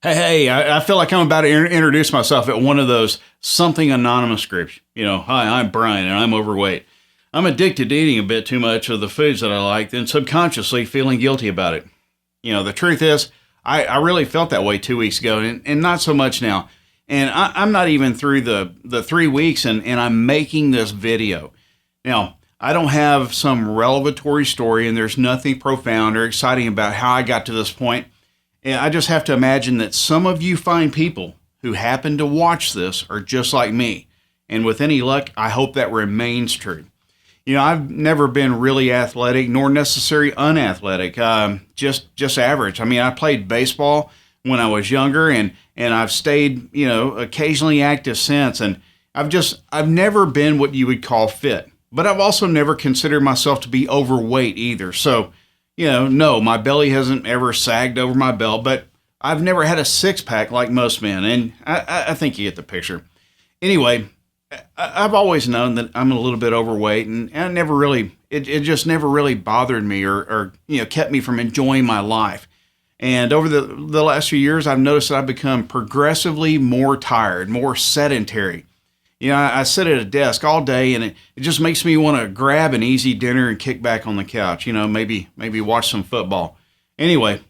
Hey, I feel like I'm about to introduce myself at one of those something anonymous groups. Hi, I'm Brian and I'm overweight. I'm addicted to eating a bit too much of the foods that I like, then subconsciously feeling guilty about it. The truth is, I really felt that way 2 weeks ago and not so much now. And I'm not even through the 3 weeks and I'm making this video. Now, I don't have some revelatory story and there's nothing profound or exciting about how I got to this point. And I just have to imagine that some of you fine people who happen to watch this are just like me. And with any luck, I hope that remains true. I've never been really athletic, nor necessarily unathletic, just average. I mean, I played baseball when I was younger, and I've stayed, occasionally active since. And I've never been what you would call fit, but I've also never considered myself to be overweight either. So, no, my belly hasn't ever sagged over my belt, but I've never had a six-pack like most men, and I think you get the picture. Anyway, I've always known that I'm a little bit overweight, and I never really, it just never really bothered me or kept me from enjoying my life. And over the last few years, I've noticed that I've become progressively more tired, more sedentary. I sit at a desk all day, and it just makes me want to grab an easy dinner and kick back on the couch, maybe watch some football. Anyway,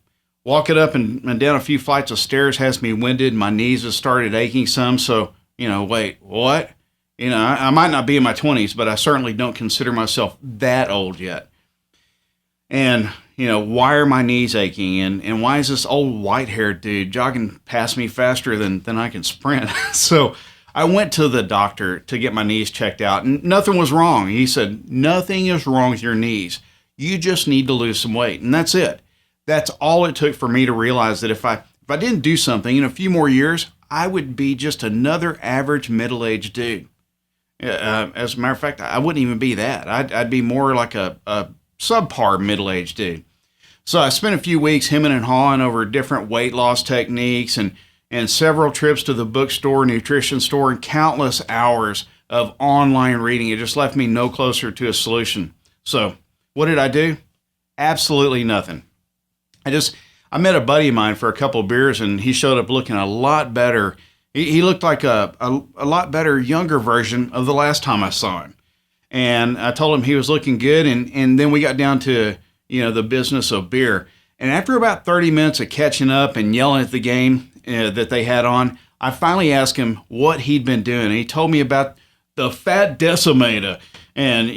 walking up and down a few flights of stairs has me winded. My knees have started aching some. So, wait, what? I might not be in my 20s, but I certainly don't consider myself that old yet. And, why are my knees aching? And why is this old white-haired dude jogging past me faster than I can sprint? So I went to the doctor to get my knees checked out, and nothing was wrong. He said, nothing is wrong with your knees. You just need to lose some weight. And that's it. That's all it took for me to realize that if I didn't do something in a few more years, I would be just another average middle-aged dude. As a matter of fact, I wouldn't even be that. I'd be more like a subpar middle-aged dude. So I spent a few weeks hemming and hawing over different weight loss techniques and several trips to the bookstore, nutrition store, and countless hours of online reading. It just left me no closer to a solution. So what did I do? Absolutely nothing. I met a buddy of mine for a couple of beers, and he showed up looking a lot better. He looked like a lot better, younger version of the last time I saw him. And I told him he was looking good, and then we got down to, the business of beer. And after about 30 minutes of catching up and yelling at the game that they had on, I finally asked him what he'd been doing. And he told me about the fat Decimator. And,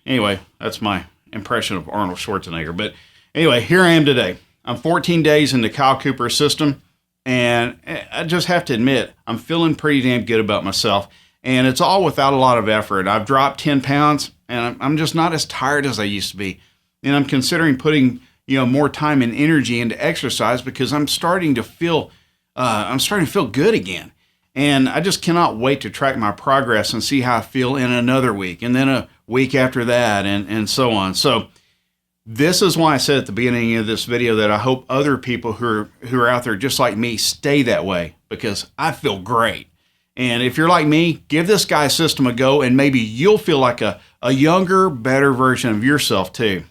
anyway, that's my impression of Arnold Schwarzenegger. But anyway, here I am today. I'm 14 days into Kyle Cooper's system. And I just have to admit, I'm feeling pretty damn good about myself. And it's all without a lot of effort. I've dropped 10 pounds, and I'm just not as tired as I used to be. And I'm considering putting, more time and energy into exercise because I'm starting to feel good again. And I just cannot wait to track my progress and see how I feel in another week, and then a week after that, and so on. So this is why I said at the beginning of this video that I hope other people who are out there just like me stay that way, because I feel great. And if you're like me, give this guy's system a go, and maybe you'll feel like a younger, better version of yourself too.